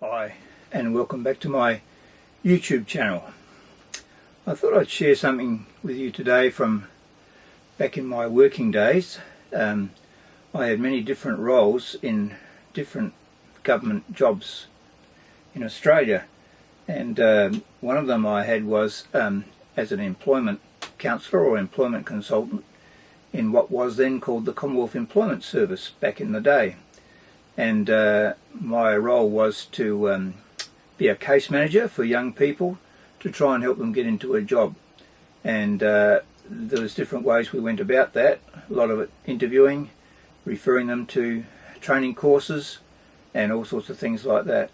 Hi, and welcome back to my YouTube channel. I thought I'd share something with you today from back in my working days. I had many different roles in different government jobs in Australia, and one of them I had was as an employment counsellor or employment consultant in what was then called the Commonwealth Employment Service back in the day. And my role was to be a case manager for young people to try and help them get into a job. And there was different ways we went about that. A lot of it interviewing, referring them to training courses and all sorts of things like that.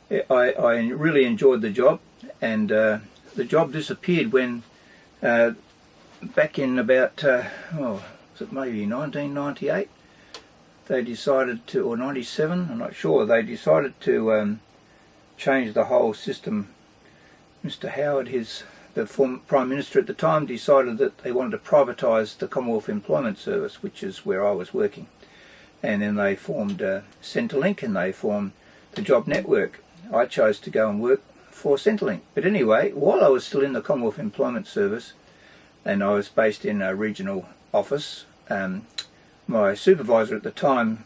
I really enjoyed the job, and the job disappeared when back in about was it maybe 1998, they decided to, or 97, I'm not sure, they decided to change the whole system. Mr. Howard, the former Prime Minister at the time, decided that they wanted to privatise the Commonwealth Employment Service, which is where I was working. And then they formed Centrelink, and they formed the Job Network. I chose to go and work for Centrelink. But anyway, while I was still in the Commonwealth Employment Service, and I was based in a regional office, my supervisor at the time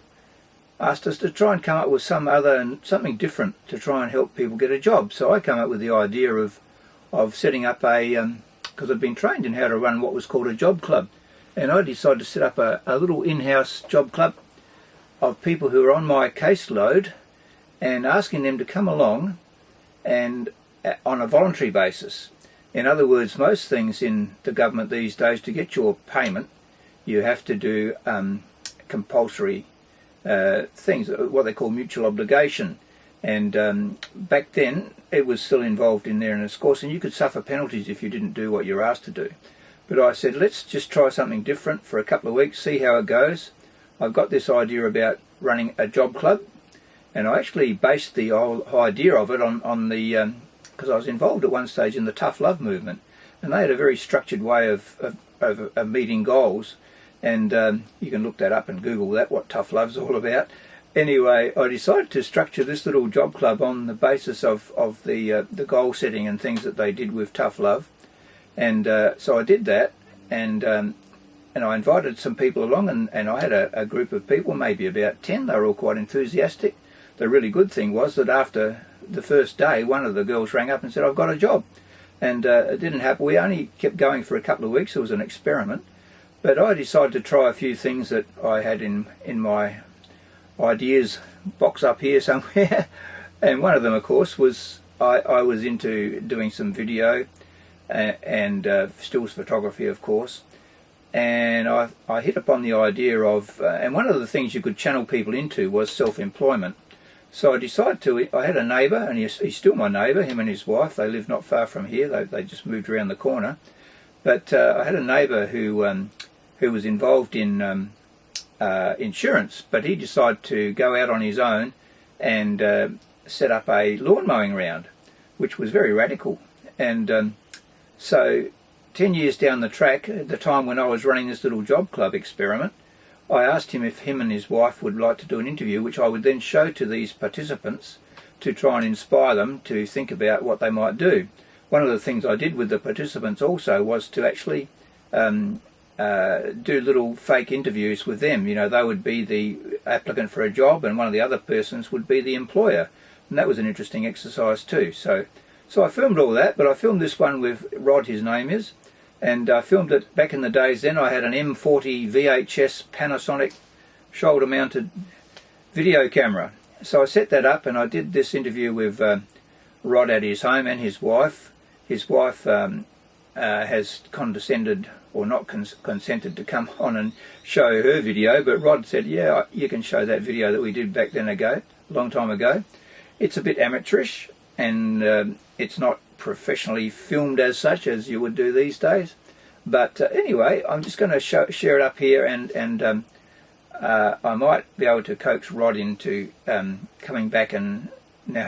asked us to try and come up with something different to try and help people get a job. So I came up with the idea of setting up because I'd been trained in how to run what was called a job club, and I decided to set up a little in-house job club of people who were on my caseload, and asking them to come along and on a voluntary basis. In other words, most things in the government these days, to get your payment, you have to do compulsory things, what they call mutual obligation. And back then it was still involved in there, and of course, and you could suffer penalties if you didn't do what you're asked to do. But I said, let's just try something different for a couple of weeks, see how it goes. I've got this idea about running a job club, and I actually based the whole idea of it on the because I was involved at one stage in the tough love movement, and they had a very structured way of meeting goals. And you can look that up and Google that, what tough love's all about. Anyway, I decided to structure this little job club on the basis of the goal setting and things that they did with tough love. And so I did that, and I invited some people along, and I had a group of people, maybe about 10. They were all quite enthusiastic. The really good thing was that after the first day, one of the girls rang up and said, "I've got a job." And it didn't happen. We only kept going for a couple of weeks. It was an experiment. But I decided to try a few things that I had in my ideas box up here somewhere. And one of them, of course, was I was into doing some video and stills photography, of course. And I hit upon the idea of, and one of the things you could channel people into was self-employment. So I decided I had a neighbour, and he's still my neighbour, him and his wife. They live not far from here. They just moved around the corner. But I had a neighbour who was involved in insurance, but he decided to go out on his own and set up a lawn mowing round, which was very radical. And so 10 years down the track, at the time when I was running this little job club experiment, I asked him if him and his wife would like to do an interview, which I would then show to these participants to try and inspire them to think about what they might do. One of the things I did with the participants also was to actually do little fake interviews with them. You know, they would be the applicant for a job, and one of the other persons would be the employer, and that was an interesting exercise too. So I filmed all that, but I filmed this one with Rod, his name is, and I filmed it back in the days then. I had an M40 VHS Panasonic shoulder-mounted video camera. So I set that up, and I did this interview with Rod at his home and his wife. His wife has condescended or not consented to come on and show her video, but Rod said, yeah, you can show that video that we did back then a long time ago. It's a bit amateurish, and it's not professionally filmed as such as you would do these days. But anyway, I'm just going to share it up here, and I might be able to coax Rod into coming back, and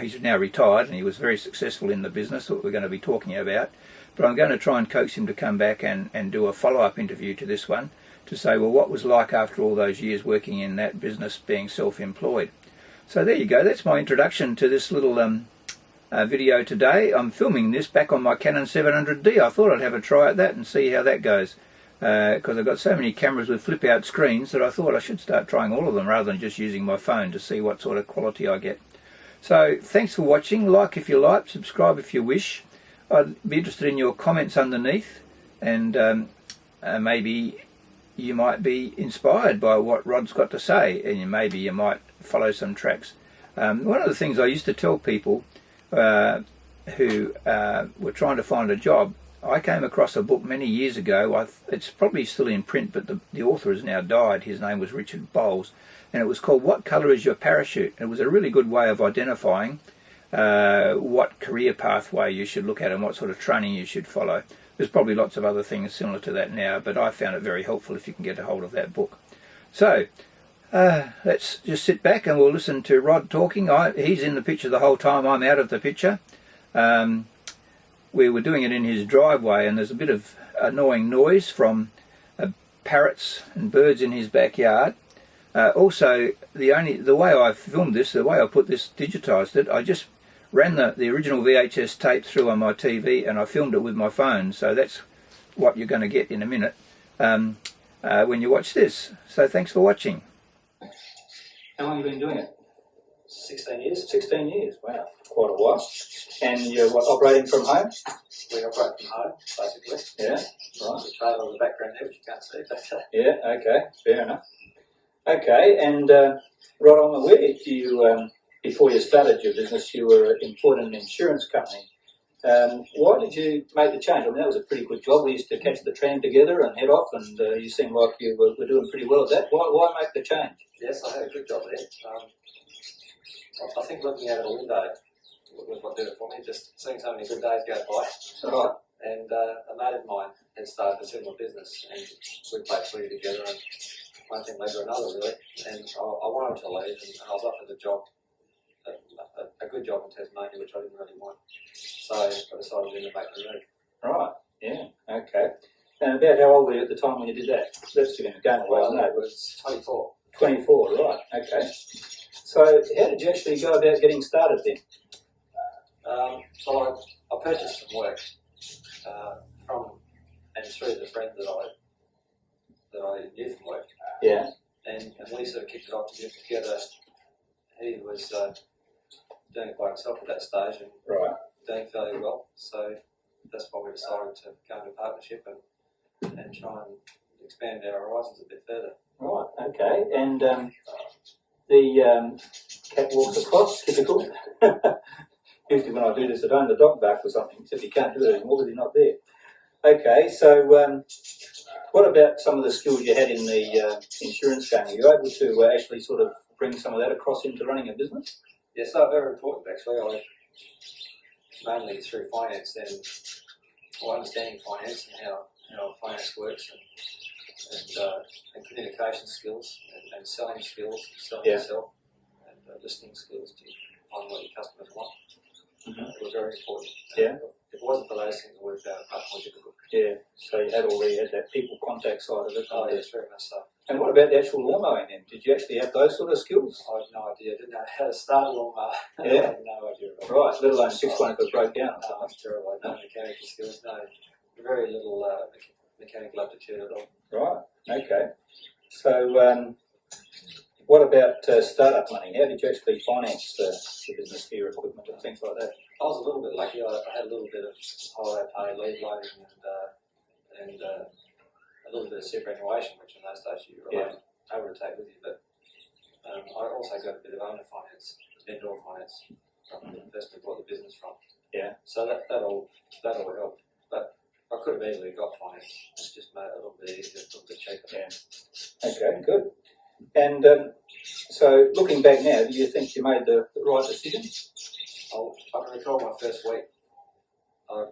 he's now retired, and he was very successful in the business that we're going to be talking about. But I'm going to try and coax him to come back and do a follow-up interview to this one, to say, well, what was like after all those years working in that business, being self-employed. So there you go, that's my introduction to this little video today. I'm filming this back on my Canon 700D. I thought I'd have a try at that and see how that goes, because I've got so many cameras with flip out screens that I thought I should start trying all of them rather than just using my phone to see what sort of quality I get. So thanks for watching. Like if you like, subscribe if you wish. I'd be interested in your comments underneath, and maybe you might be inspired by what Rod's got to say, and maybe you might follow some tracks. One of the things I used to tell people who were trying to find a job, I came across a book many years ago. It's probably still in print, but the author has now died. His name was Richard Bolles, and it was called What Colour is Your Parachute? It was a really good way of identifying what career pathway you should look at and what sort of training you should follow. There's probably lots of other things similar to that now, but I found it very helpful if you can get a hold of that book. So let's just sit back and we'll listen to Rod talking. He's in the picture the whole time. I'm out of the picture. We were doing it in his driveway, and there's a bit of annoying noise from parrots and birds in his backyard. Also, the way I filmed this, the way I put this, digitized it, I just ran the original VHS tape through on my TV and I filmed it with my phone, so that's what you're going to get in a minute when you watch this. So thanks for watching. How long have you been doing it? 16 years. 16 years, wow, quite a while. And you're operating from home? We operate from home, basically. Yeah, right. There's a trailer in the background there, which you can't see. Yeah, okay, fair enough. Okay, and Rod, I'm aware you, before you started your business, you were employed in an insurance company. Why did you make the change? I mean, that was a pretty good job. We used to catch the tram together and head off, and you seemed like you were doing pretty well at that. Why make the change? Yes, I had a good job there. I think looking out of the window was what did it for me, just seeing so many good days go by. Right. And a mate of mine had started a similar business, and we played footy together, and one thing led to another, really. And I wanted to leave, and I was offered a job, a good job in Tasmania, which I didn't really want. So I decided to make the move. Right, yeah, okay. And about how old were you at the time when you did that? That's going a while, no? It was 24. 24, right, okay. So how did you actually go about getting started then? So I purchased some work from and through the friend that I knew from work. Yeah. And we sort of kicked it off together. He was doing it by himself at that stage and doing fairly well. So that's why we decided to go into partnership and try and expand our horizons a bit further. Right, okay. And the cat walks across, typical. Usually when I do this, I don't the dog bark or something, except you can't do it anymore because he's not there. Okay, so what about some of the skills you had in the insurance game? Were you able to actually sort of bring some of that across into running a business? Yes, they're very important actually. Mainly through finance and understanding finance and how finance works and communication skills and selling skills, selling yourself and listening skills to find what your customers want. Mm-hmm. It was very important. Yeah. If it wasn't for those things, it would have been much more difficult. Yeah, so you had already had that people contact side of it. Oh, yes, very much so. And what about the actual lawn mowing then? Did you actually have those sort of skills? I had no idea. I didn't know how to start a lawn mower. Yeah. I had no idea. Right, let alone fix one if it broke down. No, that's terrible. I had no mechanical skills, no. Very little mechanical aptitude at all. Right, okay. So what about startup money? How did you actually finance the business for your equipment and things like that? I was a little bit lucky. I had a little bit of holiday pay, leave loading, and a little bit of superannuation, which in those days you were able to take with you. But I also got a bit of owner finance, vendor finance, from the person who bought the business from. Yeah. So that all helped. But I could have easily got finance. It's just made it a little bit easier, a little bit cheaper. Yeah. Okay, good. And so looking back now, do you think you made the right decision? I can recall my first week. I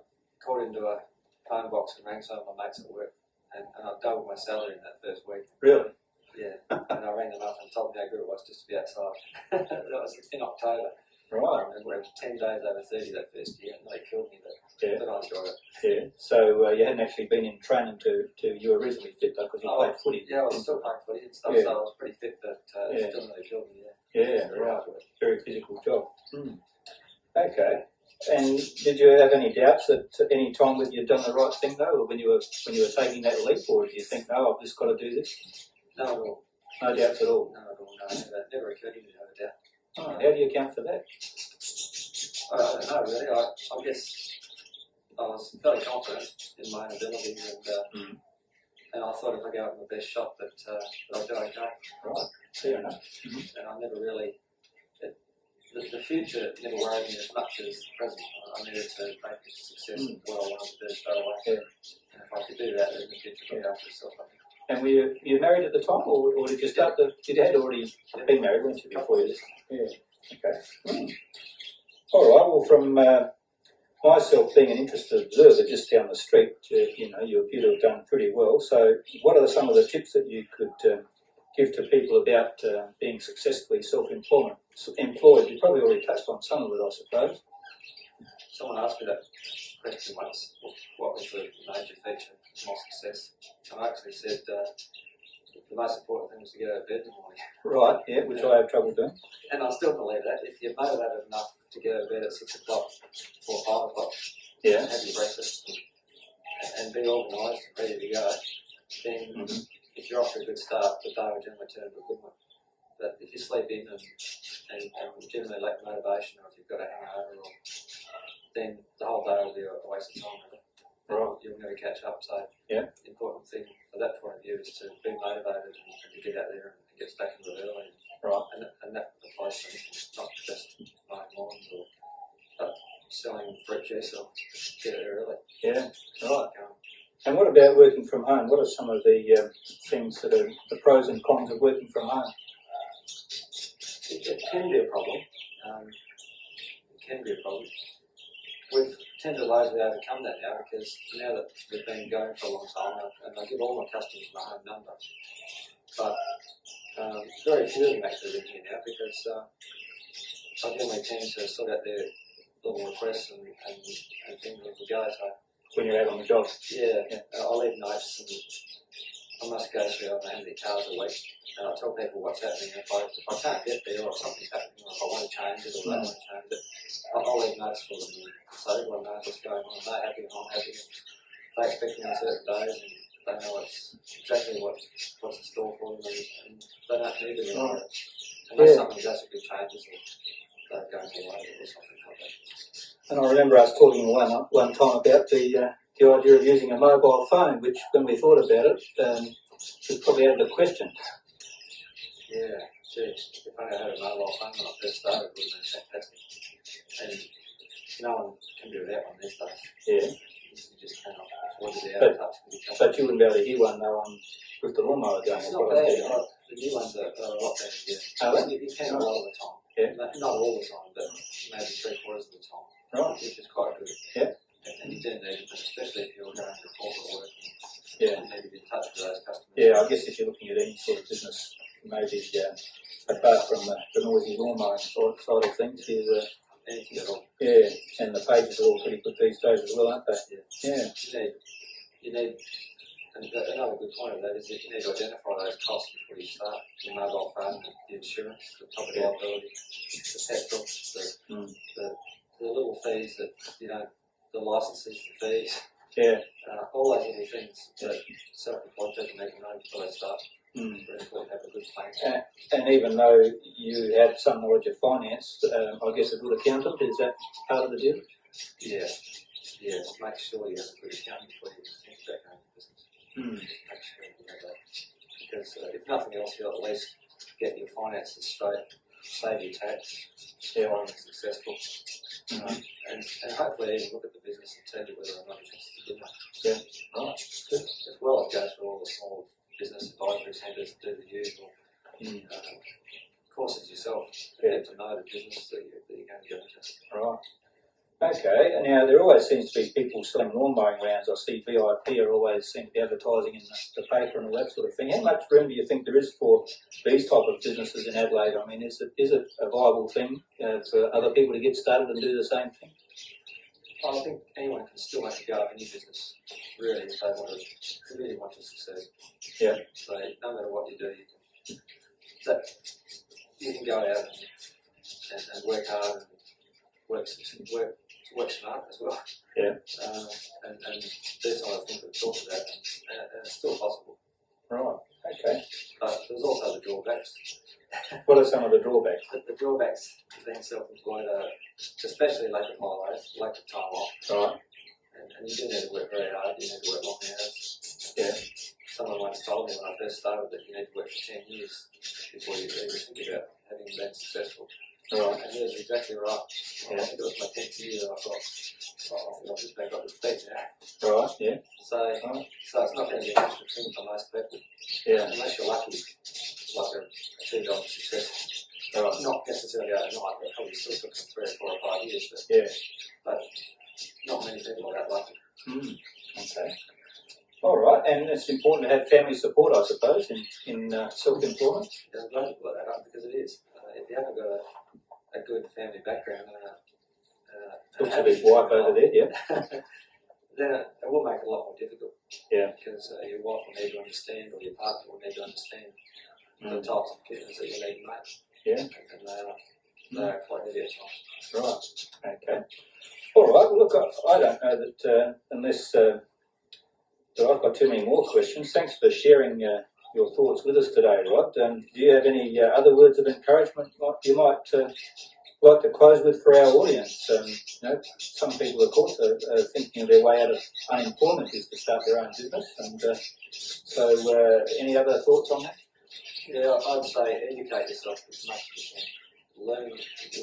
called into a phone box and rang some of my mates at work, and I doubled my salary in that first week. Really? Yeah. And I rang them up and told them how good it was just to be outside. That was in October. Right. And we were 10 days over 30 that first year, and they killed me, but I enjoyed it. Yeah. So you hadn't actually been in training to you were reasonably fit though, because you played footy. Yeah, I was still playing footy and stuff, so I was pretty fit, but it still nearly killed me. Yeah, right. Very physical job. Okay. And did you have any doubts at any time whether you'd done the right thing though, or when you were taking that leap, or did you think, no, I've just got to do this? No, at all. No doubts at all. No, at all. No, that never occurred to me to have a doubt. Oh, how do you account for that? I don't know really. I guess I was fairly confident in my own abilities, and I thought if I go out with my best shot that I'd do okay. Right. Fair enough. And I never really. The future never worried me as much as the present. I needed to make a success of what I wanted to do straight away. Yeah. And if I could do that, then the future would look after itself, I think. And were you married at the time, or did you start you had already been married, weren't you, before you? Yeah. Okay. All right. Well, from myself being an interested observer just down the street, you appear to have done pretty well. So, what are some of the tips that you could give to people about being successfully self-employed? You probably already touched on some of it, I suppose. Someone asked me that question once, what was the major feature of my success? And I actually said the most important thing was to get out of bed in the morning. Right, yeah, which I have trouble doing. And I still believe that. If you're motivated enough to get out of bed at 6 o'clock or 5 o'clock, have your breakfast and be organised and ready to go, then if you're off to a good start, the day will generally turn into a good one. But if you sleep in and generally lack motivation, or if you've got a hangover, then the whole day will be a waste of time. Right. You'll never catch up. So the important thing for that point of view is to be motivated and to get out there and get stuck into it early. Right. And that applies to not just buying lawns but selling fruit juice or get it early. Yeah. Right. And what about working from home? What are some of the things that are the pros and cons of working from home? It can be a problem. We've tended to largely overcome that now, because now that we've been going for a long time, and I give all my customers my home number, but very few of them actually live here now, because I generally tend to sort out their little requests and things as we go. So when you're out on the job? Yeah. I'll leave notes, and I must go through how many cars a week, and I'll tell people what's happening. If I can't get there, or something's happening, or if I want to change it, or they want to change it, I'll leave notes for them, so everyone knows what's going on. They're happy, and I'm happy. They expect me on certain days, and they know exactly what's in store for them, and they don't need to rely on it. Unless something drastically changes, or they're going away, or something like that. And I remember us talking one time about the idea of using a mobile phone, which, when we thought about it, was probably out of the question. Yeah, gee, if I had a mobile phone when I first started, it would have been fantastic. And no one can do that one these days. Yeah. You just cannot afford to be out of touch with your But you wouldn't be able to hear one though with the lawnmower going. It's not bad. The new ones are a lot better, yeah. You can a lot of the time. Yeah. Not all the time, but maybe 3/4 of the time. Right. Which is quite good. Yeah. And you do need it, especially if you're going to corporate work. You need to be in touch with those customers. Yeah, I guess if you're looking at any sort of business, maybe apart from the noisy lawnmowing side of things, there's anything at all. Yeah, and the pages are all pretty good these days as well, aren't they? Yeah. You need, and another good point of that is that you need to identify those costs before you start. Your mobile phone, the insurance, the property liability, the petrol, the little fees that, the licenses, the fees. Yeah. All those little things that self-employed people need to know before they start. Really have a good plan. And even though you have some knowledge of finance, I guess a good accountant, is that part of the deal? Yeah. Make sure you have a good accountant before you think about going into business. Make sure you have that. Because if nothing else, you'll at least get your finances straight, save your tax, while you're successful. And hopefully even look at the business and tell you whether or not it's a good one. Yeah. Right. Good. As well, it goes for all the small business advisory centres, do the usual courses yourself. Get to know the business that you're going to get into. Right. Okay, and now there always seems to be people selling lawn mowing rounds. I see VIP are always seem to be advertising in the paper and all that sort of thing. How much room do you think there is for these type of businesses in Adelaide? I mean, is it a viable thing for other people to get started and do the same thing? I think anyone can still make a go of any business, really, if they really want to succeed. Yeah. So no matter what you do, you can go out and work hard and work smart as well. Yeah. And there's some other things we've talked about, and it's still possible. Right. Okay. But there's also the drawbacks. What are some of the drawbacks? The drawbacks of being self-employed are, especially lack of holidays, lack of time off. Right. And you do need to work very hard, you need to work long hours. Yeah. Someone once told me when I first started that you need to work for 10 years before you even think about having been successful. Right. And he was exactly right. Yeah. I think it was my 10th year that I thought, I think I've just back up the feet now. Right, yeah. So it's not going to be much of a thing for most people. Yeah. Unless you're lucky, like a $2 success. Right. Not necessarily overnight, but probably still took 3 or 4 or 5 years. But not many people are that lucky. Okay. All right, and it's important to have family support, I suppose, in self-employment. I'm glad you brought that up because it is. If you haven't got a good family background, Talk to his wife over there, yeah. then it will make it a lot more difficult. Yeah. Because your wife will need to understand, or your partner will need to understand the types of commitments that you need to make. Yeah. And they are quite heavy at times. Right. Okay. All right. Well, look, I don't know that unless that I've got too many more questions. Thanks for sharing your thoughts with us today, Rod. Do you have any other words of encouragement you might like to close with for our audience? Some people, of course, are thinking of their way out of unemployment is to start their own business. And so, any other thoughts on that? Yeah, I'd say educate yourself as much as you can. Learn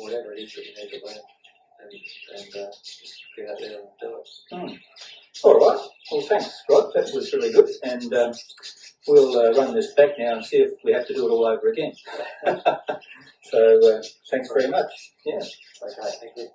whatever it is that you need to learn, and just get out there and do it. All right. Well, thanks, Rod. That was really good. And we'll run this back now and see if we have to do it all over again. So, thanks very much. Yeah. Okay, thank you.